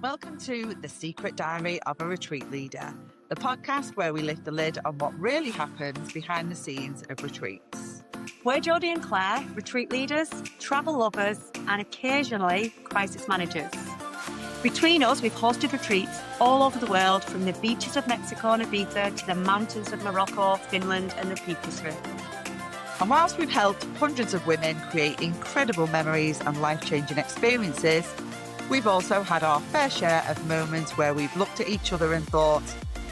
Welcome to The Secret Diary of a Retreat Leader, the podcast where we lift the lid on what really happens behind the scenes of retreats. We're Jodie and Claire, retreat leaders, travel lovers, and occasionally crisis managers. Between us, we've hosted retreats all over the world, from the beaches of Mexico and Ibiza to the mountains of Morocco, Finland, and the Peak District. And whilst we've helped hundreds of women create incredible memories and life-changing experiences, we've also had our fair share of moments where we've looked at each other and thought,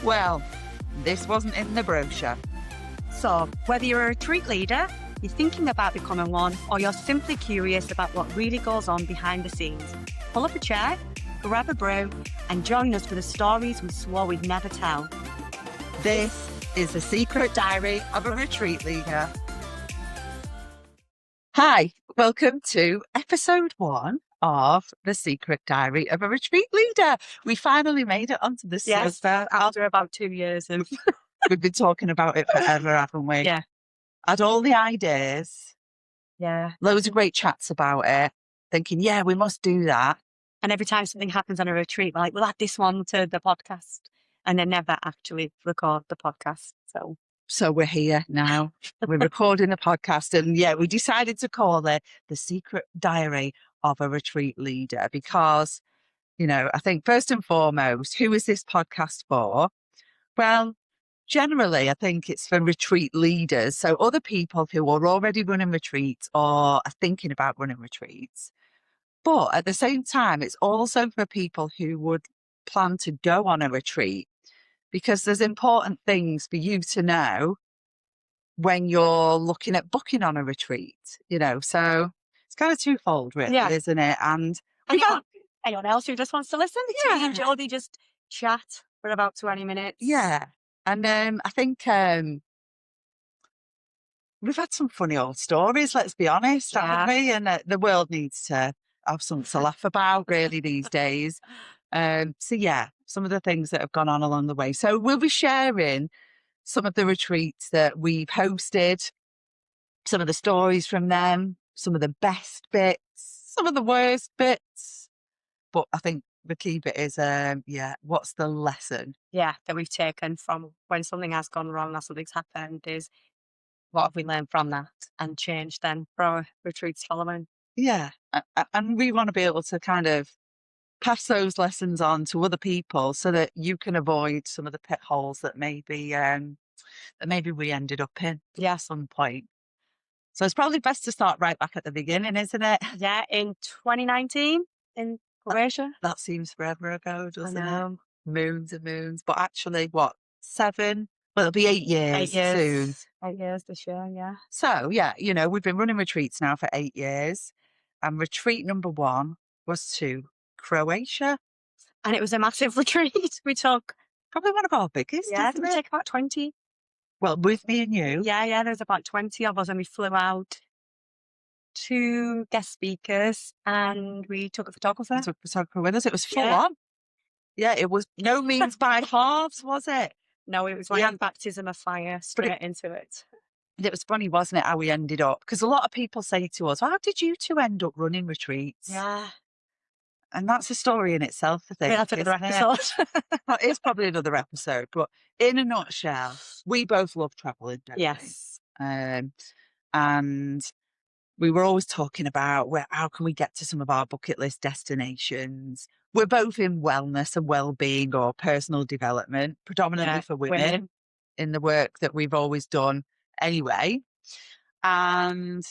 well, this wasn't in the brochure. So, whether you're a retreat leader, you're thinking about becoming one, or you're simply curious about what really goes on behind the scenes, pull up a chair, grab a brew, and join us for the stories we swore we'd never tell. This is The Secret Diary of a Retreat Leader. Hi, welcome to episode 1 of The Secret Diary of a Retreat Leader. We finally made it onto the sofa. After about 2 years. And we've been talking about it forever, haven't we? Yeah. Had all the ideas. Yeah. Loads of great chats about it. Thinking, yeah, we must do that. And every time something happens on a retreat, we're like, we'll add this one to the podcast. And then never actually record the podcast. So we're here now. We're recording the podcast. And yeah, we decided to call it The Secret Diary of a Retreat Leader because, you know, I think first and foremost, who is this podcast for? Well, generally, I think it's for retreat leaders. So other people who are already running retreats or are thinking about running retreats. But at the same time, it's also for people who would plan to go on a retreat, because there's important things for you to know when you're looking at booking on a retreat, you know. So it's kind of twofold, really, isn't it? And anyone else who just wants to listen to me and Jodie just chat for about 20 minutes. Yeah. And I think we've had some funny old stories, let's be honest, haven't we? And the world needs to have something to laugh about, really, these days. So, yeah, some of the things that have gone on along the way. So we'll be sharing some of the retreats that we've hosted, some of the stories from them, some of the best bits, some of the worst bits. But I think the key bit is, what's the lesson? Yeah, that we've taken from when something has gone wrong or something's happened is what have we learned from that and changed then for our retreats following. Yeah. And we want to be able to kind of pass those lessons on to other people so that you can avoid some of the pitfalls that maybe we ended up in at some point. So it's probably best to start right back at the beginning, isn't it? Yeah, in 2019 in Croatia. That seems forever ago, doesn't it? Moons and moons. But actually, what, 7? Well, it'll be 8 years soon. 8 years this year, yeah. So, yeah, you know, we've been running retreats now for 8 years. And retreat number 1 was to Croatia. And it was a massive retreat. We took probably one of our biggest. Yeah, did we take about 20? Well, with me and you. Yeah, there's about 20 of us, and we flew out 2 guest speakers and we took a photographer. Took a photographer with us. It was full on. Yeah, it was no means by halves, was it? No, it was like baptism of fire straight into it. It was funny, wasn't it, how we ended up? Because a lot of people say to us, how did you two end up running retreats? Yeah. And that's a story in itself, I think. Yeah, that's another episode. It is probably another episode. But in a nutshell, we both love travelling, don't we? Yes. And we were always talking about how can we get to some of our bucket list destinations. We're both in wellness and well-being or personal development, predominantly for women in the work that we've always done anyway. And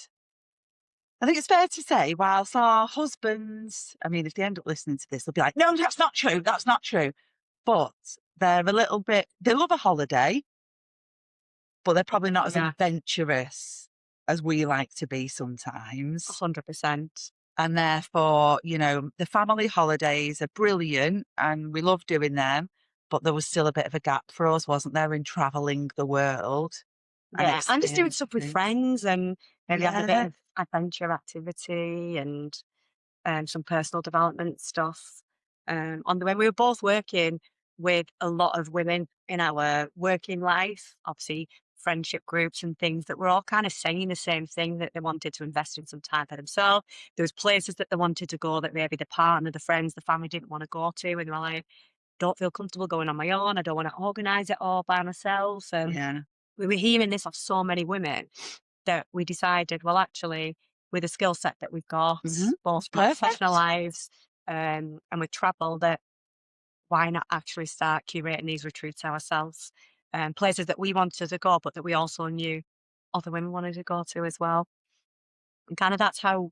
I think it's fair to say, whilst our husbands, I mean, if they end up listening to this, they'll be like, no, that's not true. That's not true. But they're a little bit, they love a holiday, but they're probably not as adventurous as we like to be sometimes. 100%. And therefore, you know, the family holidays are brilliant and we love doing them, but there was still a bit of a gap for us, wasn't there, in travelling the world? Yeah, and just doing stuff with friends and maybe have a bit of adventure activity and some personal development stuff. On the way, we were both working with a lot of women in our working life, obviously friendship groups and things that were all kind of saying the same thing, that they wanted to invest in some time for themselves. There was places that they wanted to go that maybe the partner, the friends, the family didn't want to go to, and they were like, don't feel comfortable going on my own. I don't want to organise it all by myself. Yeah. We were hearing this of so many women that we decided, well, actually, with the skill set that we've got, both professional lives and with travel, that why not actually start curating these retreats ourselves? Places that we wanted to go, but that we also knew other women wanted to go to as well. And kind of that's how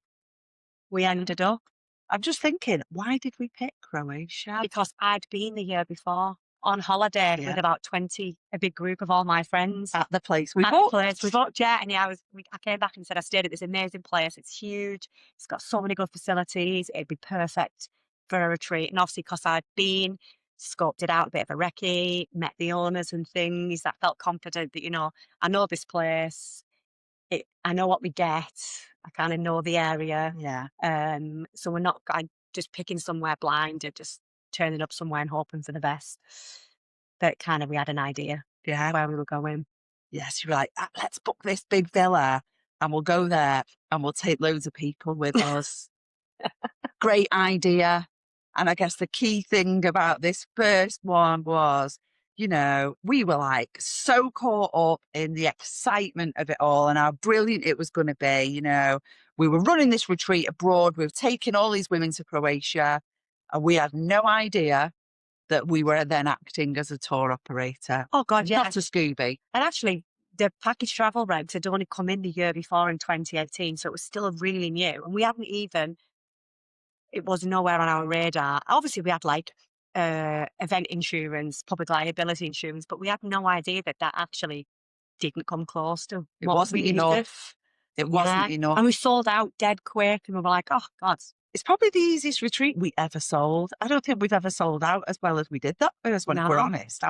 we ended up. I'm just thinking, why did we pick Croatia? Because I'd been the year before on holiday with about 20, a big group of all my friends. At the place we At booked. the place we booked, yeah. And yeah, I came back and said I stayed at this amazing place. It's huge. It's got so many good facilities. It'd be perfect for a retreat. And obviously, because I'd been, scoped it out, a bit of a recce, met the owners and things, I felt confident that, you know, I know this place. I know what we get. I kind of know the area. Yeah. So we're not just picking somewhere blind and just turning up somewhere and hoping for the best. But kind of we had an idea where we were going. Yes, you were like, let's book this big villa and we'll go there and we'll take loads of people with us. Great idea. And I guess the key thing about this first one was, you know, we were like so caught up in the excitement of it all and how brilliant it was going to be. You know, we were running this retreat abroad. We were taking all these women to Croatia and we had no idea that we were then acting as a tour operator. Oh, God, yeah. Not a Scooby. And actually, the package travel regs had only come in the year before in 2018. So it was still really new. And we hadn't even, it was nowhere on our radar. Obviously, we had like event insurance, public liability insurance, but we had no idea that actually didn't come close to It what wasn't we enough. It wasn't enough. And we sold out dead quick and we were like, oh, God. It's probably the easiest retreat we ever sold. I don't think we've ever sold out as well as we did that first one, if we're honest.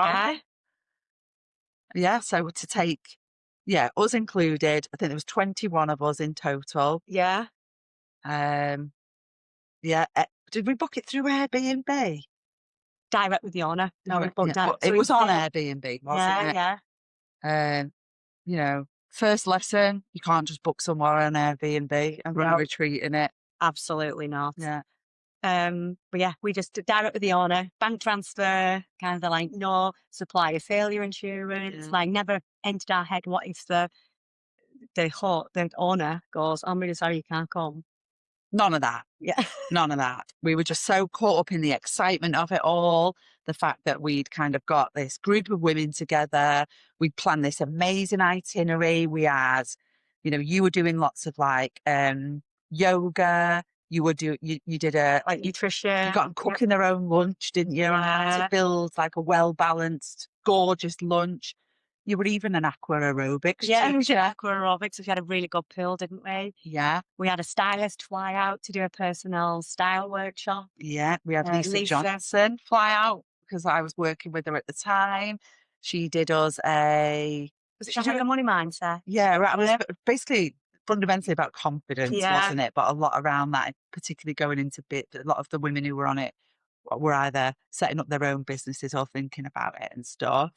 Yeah, so to take, us included, I think there was 21 of us in total. Yeah. Did we book it through Airbnb? Direct with the owner. No, we booked direct. It was on Airbnb, wasn't it? Yeah. You know, first lesson, you can't just book somewhere on Airbnb and run a retreat in it. Absolutely not. Yeah. But yeah, we just direct with the owner, bank transfer, kind of like no supplier failure insurance, like never entered our head what if the owner goes, I'm really sorry you can't come. None of that. Yeah. None of that. We were just so caught up in the excitement of it all. The fact that we'd kind of got this group of women together. We'd planned this amazing itinerary. We had, you know, you were doing lots of like yoga. You did a like nutrition. You got them cooking their own lunch, didn't you? And how to build like a well-balanced, gorgeous lunch. You were even an aqua aerobics. Yeah, we did aqua aerobics. We had a really good pool, didn't we? Yeah. We had a stylist fly out to do a personal style workshop. Yeah, we had Lisa Johnson fly out because I was working with her at the time. She did us a... Was it like a money mindset? Yeah, right. It was basically fundamentally about confidence, wasn't it? But a lot around that, particularly going into a lot of the women who were on it were either setting up their own businesses or thinking about it and stuff.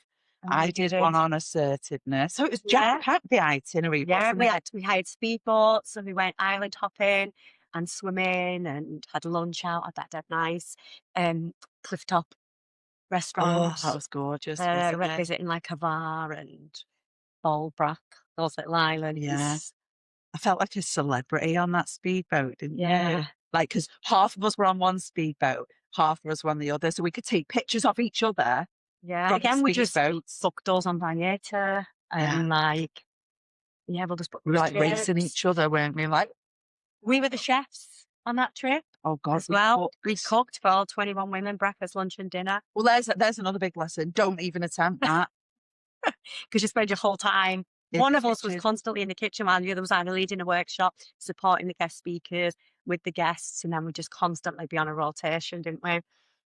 I did one on assertiveness. So it was jam-packed, the itinerary, wasn't it? We hired speedboats, so we went island hopping and swimming and had lunch out at that dead nice clifftop restaurant. Oh, that was gorgeous. We went visiting like Havar and Bolbrack, those little islands. Yeah. I felt like a celebrity on that speedboat, didn't you? Yeah. Like, because half of us were on one speedboat, half of us were on the other, so we could take pictures of each other. Yeah, again, we just booked those on Vignetta and we'll just book. We were like racing each other, weren't we? Like, we were the chefs on that trip. Oh God, as well. We cooked for all 21 women, breakfast, lunch, and dinner. Well, there's another big lesson. Don't even attempt that because you spend your whole time. One of us was constantly in the kitchen, while the other was either leading a workshop, supporting the guest speakers with the guests, and then we'd just constantly be on a rotation, didn't we?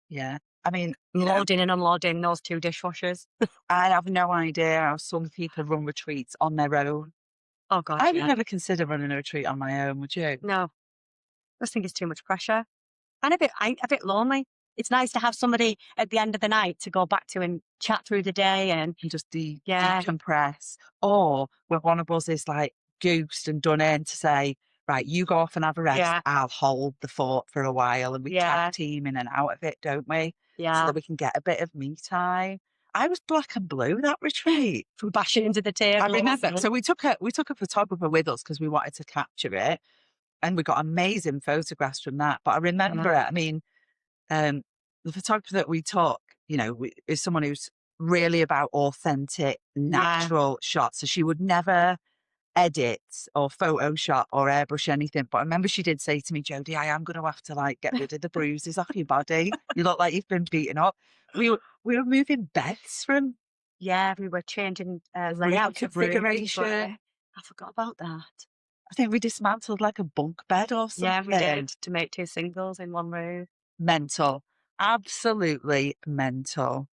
Yeah. I mean, loading and unloading those two dishwashers. I have no idea how some people run retreats on their own. Oh God, I would never consider running a retreat on my own, would you? No, I just think it's too much pressure and a bit lonely. it's nice to have somebody at the end of the night to go back to and chat through the day and just Yeah. decompress. Or when one of us is like goosed and done in to say, right, you go off and have a rest, Yeah. I'll hold the fort for a while, and we Yeah. tag team in and out of it, don't we? So Yeah. that we can get a bit of me time. I was black and blue that retreat. From bashing into the table. I remember. So we took a photographer with us because we wanted to capture it, and we got amazing photographs from that. But I remember it. I mean, the photographer that we took, you know, is someone who's really about authentic, natural shots. So she would never edit or Photoshop or airbrush anything. But I remember she did say to me, Jodie, I am going to have to like get rid of the bruises off your body. You look like you've been beaten up. We were moving beds from Yeah, we were changing layout configuration. I forgot about that. I think we dismantled like a bunk bed or something. Yeah, we did, to make 2 singles in one room. Mental. Absolutely mental.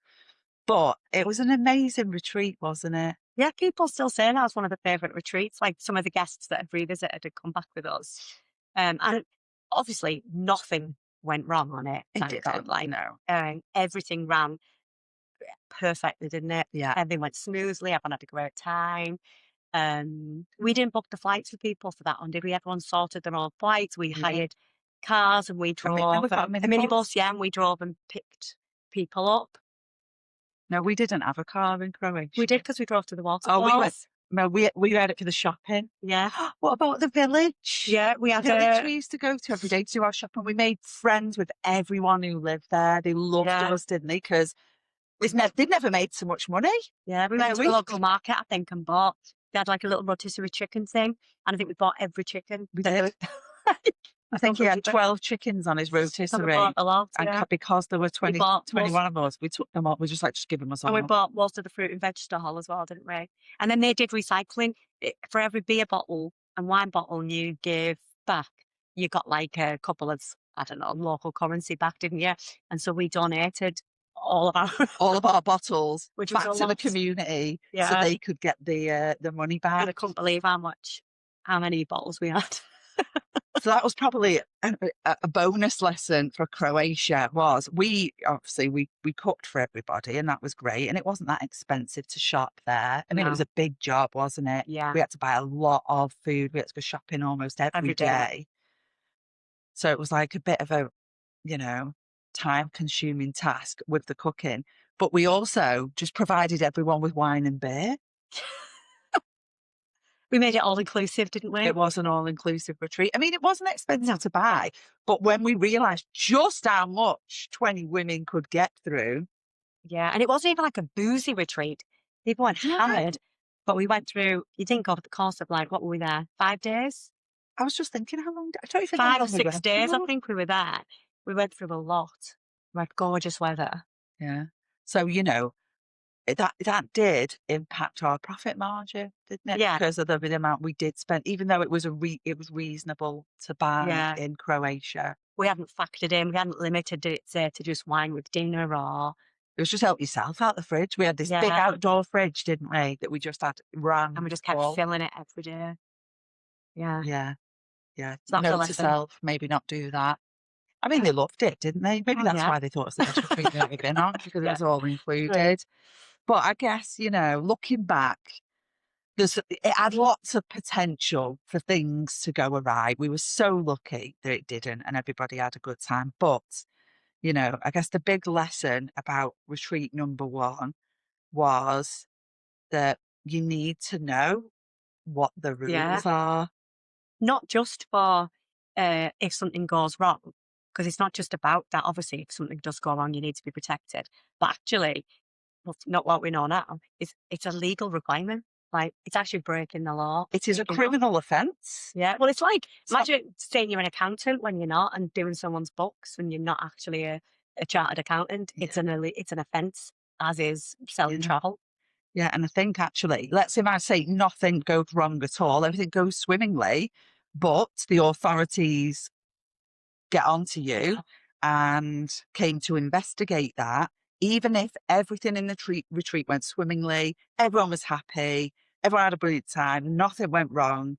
But it was an amazing retreat, wasn't it? Yeah, people still say that was one of the favourite retreats. Like some of the guests that have revisited had come back with us. And obviously nothing went wrong on it. It Thank God. didn't, Like no. everything ran perfectly, didn't it? Yeah. Everything went smoothly. Everyone had a great time. We didn't book the flights for people for that one, did we? Everyone sorted their own flights. We hired cars and we drove we got a a minibus, yeah, and we drove and picked people up. No, we didn't have a car in Croatia. We did because we drove to the waterfalls. Oh, we went. No, we had it for the shopping. Yeah. What about the village? Yeah, we had The village we used to go to every day to do our shopping. We made friends with everyone who lived there. They loved us, didn't they? Because they'd never made so much money. Yeah, we went to the local market, I think, and bought. They had like a little rotisserie chicken thing, and I think we bought every chicken. We did. I think he had 12 chickens on his rotisserie. A lot, and because there were 21 of us, we took them up. We just like, just give them us all. And we bought most of the fruit and veg stall as well, didn't we? And then they did recycling. For every beer bottle and wine bottle you give back, you got like a couple of, I don't know, local currency back, didn't you? And so we donated all of our bottles which back was to the community so Yeah. they could get the money back. And I couldn't believe how many bottles we had. So that was probably a bonus lesson for Croatia. Was we cooked for everybody, and that was great. And it wasn't that expensive to shop there. I mean, it was a big job, wasn't it? Yeah. We had to buy a lot of food. We had to go shopping almost every day. So it was like a bit of a, time-consuming task with the cooking. But we also just provided everyone with wine and beer. We made it all-inclusive, didn't we? It was an all-inclusive retreat. I mean, it wasn't expensive to buy, but when we realised just how much 20 women could get through. Yeah, and it wasn't even like a boozy retreat. People weren't hammered, but we went through, you think over the course of like, what were we there, 5 days? I was just thinking, how long? I don't even 5 or 6 days, I think we were there. We went through a lot. We had gorgeous weather. Yeah. So, that did impact our profit margin, didn't it? Yeah. Because of the amount we did spend, even though it was reasonable to buy in Croatia. We hadn't factored in, we hadn't limited it, say, to just wine with dinner or... It was just help yourself out the fridge. We had this big outdoor fridge, didn't we? That we just had ran. And we just kept filling it every day. Yeah. Yeah. Yeah. So Note to self, maybe not do that. I mean, they loved it, didn't they? Maybe that's why they thought it was the best retreat they've ever been on, because it was all included. But I guess, looking back, it had lots of potential for things to go awry. We were so lucky that it didn't, and everybody had a good time. But, I guess the big lesson about retreat number 1 was that you need to know what the rules are. Not just for if something goes wrong, because it's not just about that. Obviously, if something does go wrong, you need to be protected. But actually, not what we know now, it's a legal requirement. Like, it's actually breaking the law. It is a criminal offence. Yeah. Well, it's like, imagine saying you're an accountant when you're not, and doing someone's books when you're not actually a chartered accountant. Yeah. It's an offence, as is selling travel. Yeah, and I think actually, let's if I say nothing goes wrong at all, everything goes swimmingly, but the authorities get onto you and came to investigate that. Even if everything in the retreat went swimmingly, everyone was happy, everyone had a brilliant time, nothing went wrong,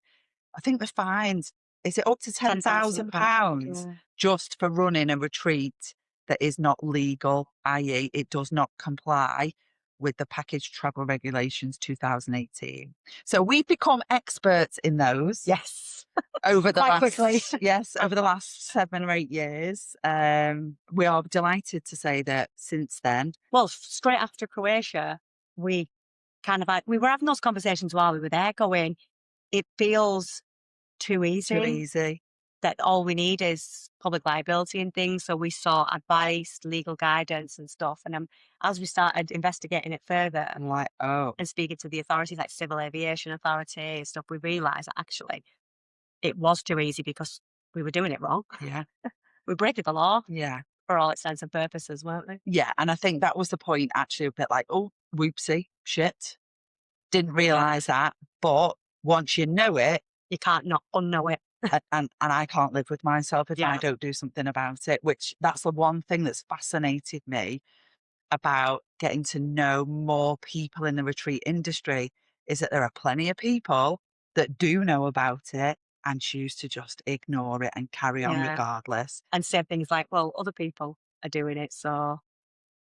I think the fines, is it up to £10,000 just for running a retreat that is not legal, i.e. it does not comply with the package travel regulations 2018. So we've become experts in those. Yes. Over the Quite last, quickly. yes, over the last 7 or 8 years. We are delighted to say that since then. Well, straight after Croatia, we we were having those conversations while we were there going, it feels too easy. Too easy. That all we need is public liability and things. So we sought advice, legal guidance and stuff. And as we started investigating it further I'm like, oh, and speaking to the authorities like Civil Aviation Authority and stuff, we realised that actually it was too easy because we were doing it wrong. yeah, We're breaking the law yeah, for all intents and purposes, weren't we? yeah. And I think that was the point, actually, a bit like, oh, whoopsie, shit. Didn't realise that. But once you know it, You can't not unknow it. and I can't live with myself if I Yeah. don't do something about it, which that's the one thing that's fascinated me about getting to know more people in the retreat industry, is that there are plenty of people that do know about it and choose to just ignore it and carry on Yeah. regardless. And say things like, well, other people are doing it, so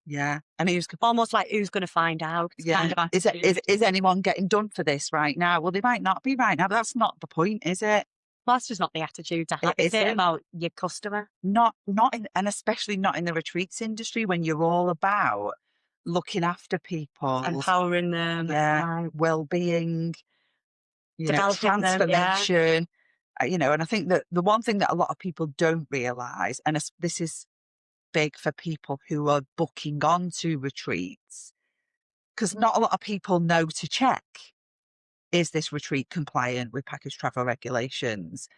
Yeah. And who's almost like who's going to find out? yeah. Is anyone getting done for this right now? Well, they might not be right now, but that's not the point, is it? Well, that's just not the attitude to have. It Is it isn't. about your customer? Not in, and especially not in the retreats industry, when you're all about looking after people, Empowering them, well-being, developing them, transformation. And I think that the one thing that a lot of people don't realise, and this is big for people who are booking onto retreats, because not a lot of people know to check, is this retreat compliant with package travel regulations?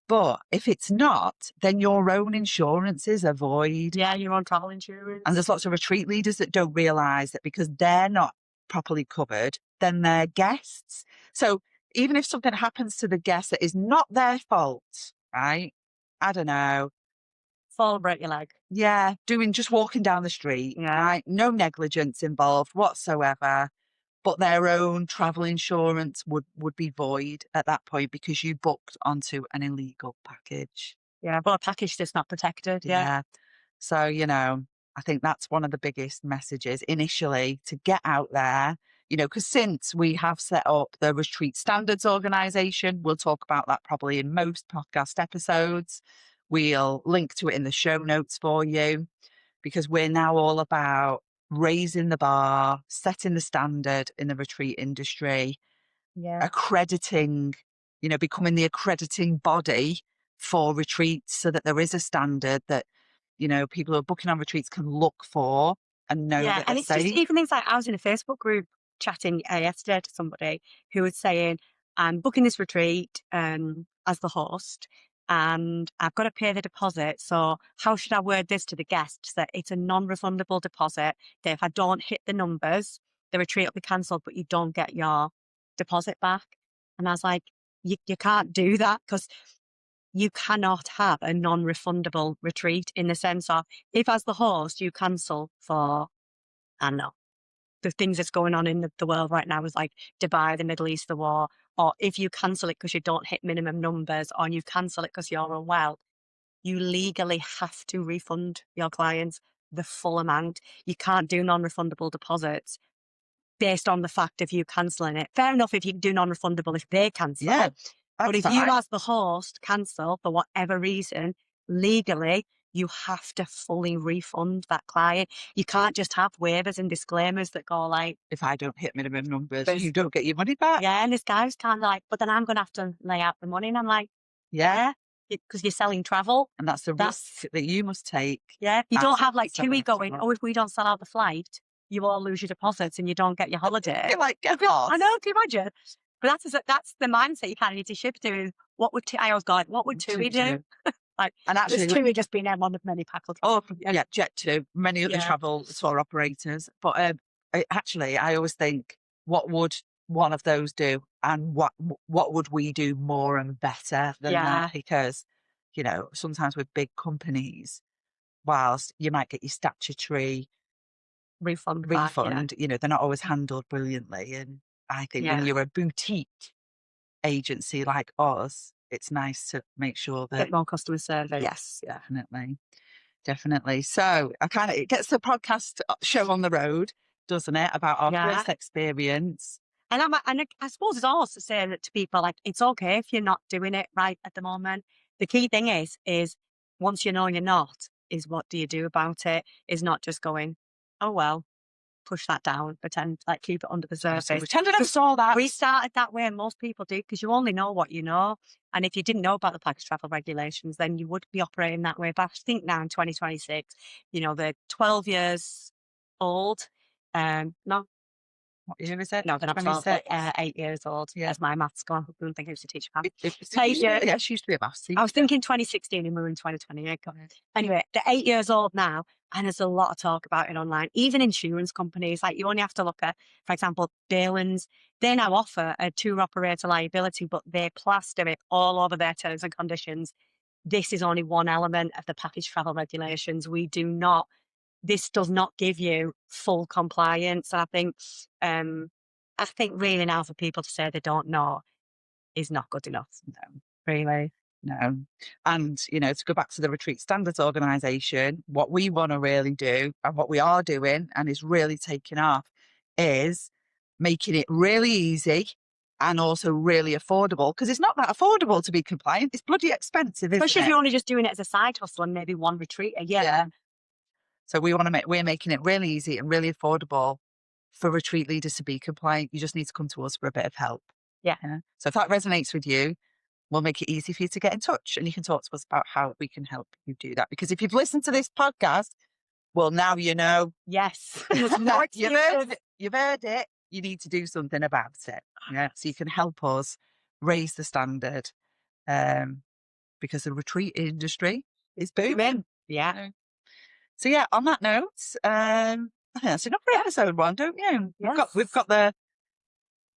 But if it's not, then your own insurances are void. Yeah, your own travel insurance. And there's lots of retreat leaders that don't realise that because they're not properly covered, then they're guests. So even if something happens to the guest that is not their fault, right? I don't know. Fall and break your leg. Yeah, just walking down the street, right? No negligence involved whatsoever. But their own travel insurance would be void at that point because you booked onto an illegal package. Yeah, but a package that's not protected. Yeah. So, I think that's one of the biggest messages initially, to get out there, because since we have set up the Retreat Standards Organisation, we'll talk about that probably in most podcast episodes. We'll link to it in the show notes for you, because we're now all about raising the bar, setting the standard in the retreat industry, accrediting, becoming the accrediting body for retreats, so that there is a standard that, people who are booking on retreats can look for and know that and they're it's safe. just even things like, I was in a Facebook group chatting yesterday to somebody who was saying, I'm booking this retreat as the host and I've got to pay the deposit. So how should I word this to the guests that it's a non-refundable deposit, that if I don't hit the numbers, the retreat will be cancelled, but you don't get your deposit back? And I was like, you can't do that, because you cannot have a non-refundable retreat, in the sense of, if as the host you cancel for, I don't know, the things that's going on in the world right now is like Dubai, the Middle East, the war, or if you cancel it because you don't hit minimum numbers, or you cancel it because you're unwell, you legally have to refund your clients the full amount. You can't do non-refundable deposits based on the fact of you cancelling it. Fair enough if you do non-refundable if they cancel. Yeah, but if fine. you as the host cancel for whatever reason, legally, you have to fully refund that client. You can't just have waivers and disclaimers that go like, if I don't hit minimum numbers, you don't get your money back. Yeah, and this guy's kind of like, but then I'm going to have to lay out the money. And I'm like, yeah, because you're selling travel. And that's the risk that you must take. Yeah, you don't have like TUI going, oh, if we don't sell out the flight, you all lose your deposits and you don't get your holiday. You're like, get lost. I know, can you imagine? But that's the mindset you kind of need to shift to. Is what would I was going, what would TUI do? Like, and actually, TUI just been one of many package. Oh, yeah, Jet2, many other travel tour operators. But actually, I always think, what would one of those do, and what would we do more and better than that? Because sometimes with big companies, whilst you might get your statutory refund, they're not always handled brilliantly. And I think when you're a boutique agency like us, it's nice to make sure that get more customer service. Yes, definitely. Definitely. So it gets the podcast show on the road, doesn't it? About our first experience. And I suppose it's also to say that to people, like, it's okay if you're not doing it right at the moment. The key thing is once you know you're not, is what do you do about it? Is not just going, oh, well, push that down, pretend, like, keep it under the surface. Pretend I never saw that. We started that way, and most people do, because you only know what you know. And if you didn't know about the package travel regulations, then you would be operating that way. But I think now in 2026, they're 12 years old. No, what year is it? No, then I'm 12, 8 years old. Yeah. As my maths gone. I didn't think I was a teacher. Yeah, she used to be a maths teacher. I was thinking 2016 and we were in 2028. Anyway, they're 8 years old now, and there's a lot of talk about it online. Even insurance companies, like, you only have to look at, for example, Baylands. They now offer a tour operator liability, but they plaster it all over their terms and conditions. This is only one element of the package travel regulations. This does not give you full compliance. And I think really now for people to say they don't know is not good enough. No, really. No. And, to go back to the Retreat Standards Organisation, what we want to really do, and what we are doing, and is really taking off, is making it really easy and also really affordable, because it's not that affordable to be compliant. It's bloody expensive, isn't Especially it? if you're only just doing it as a side hustle and maybe one retreat a year. Yeah. So we're making it really easy and really affordable for retreat leaders to be compliant. You just need to come to us for a bit of help. Yeah. So if that resonates with you, we'll make it easy for you to get in touch, and you can talk to us about how we can help you do that. Because if you've listened to this podcast, well, now you know. Yes. You've heard it. You need to do something about it. Yeah. So you can help us raise the standard, because the retreat industry is booming. Yeah. So yeah, on that note, I think that's enough for episode 1, don't you? Yes. We've got the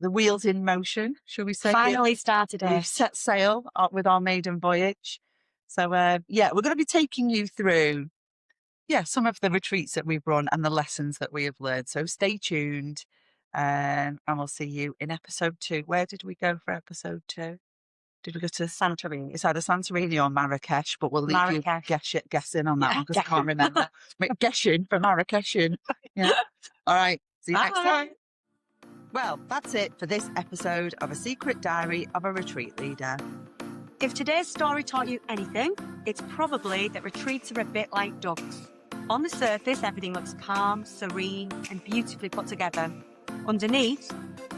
wheels in motion, shall we say? Finally started it. We've set sail with our maiden voyage. So we're going to be taking you through some of the retreats that we've run and the lessons that we have learned. So stay tuned, and we'll see you in episode 2. Where did we go for episode 2? Did we go to Santorini? It's either Santorini or Marrakesh, but we'll leave you guessing on that one, because I can't remember. Guessing for Marrakeshin. Yeah. All right. See you next time. Well, that's it for this episode of A Secret Diary of a Retreat Leader. If today's story taught you anything, it's probably that retreats are a bit like ducks. On the surface, everything looks calm, serene, and beautifully put together. Underneath,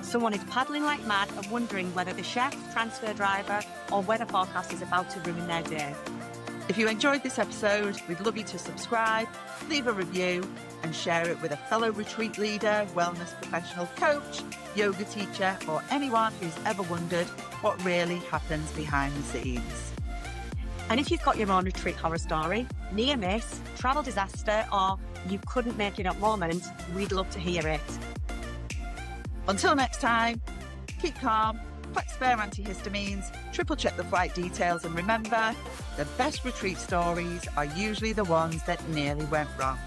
someone is paddling like mad and wondering whether the chef, transfer driver, or weather forecast is about to ruin their day. If you enjoyed this episode, we'd love you to subscribe, leave a review, and share it with a fellow retreat leader, wellness professional, coach, yoga teacher, or anyone who's ever wondered what really happens behind the scenes. And if you've got your own retreat horror story, near miss, travel disaster, or you couldn't make it up moment, we'd love to hear it. Until next time, keep calm, pack spare antihistamines, triple check the flight details, and remember, the best retreat stories are usually the ones that nearly went wrong.